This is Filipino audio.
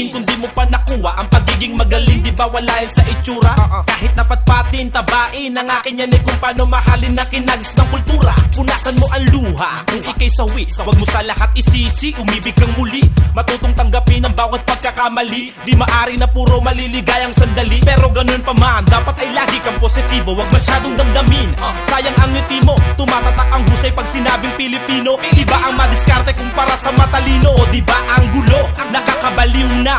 sabihin kung di mo pa nakuha ang pagiging magaling? Di ba wala yan sa itsura? Kahit napatpatin, tabain ang akin yan kung paano mahalin na kinags ng kultura. Punasan mo ang luha kung ikay sawi, wag mo sa lahat isisi, umibig kang muli. Matutong tanggapin ang bawat pagkakamali. Di maari na puro maliligayang sandali, pero ganun pa man, dapat ay lagi kang positibo, wag masyadong damdamin. Sayang ang ngiti mo, tumatatak ang husay pag sinabing Pilipino. Di ba ang madiskarte kumpara sa matalino? O di ba ang gulo, nakakabaliw na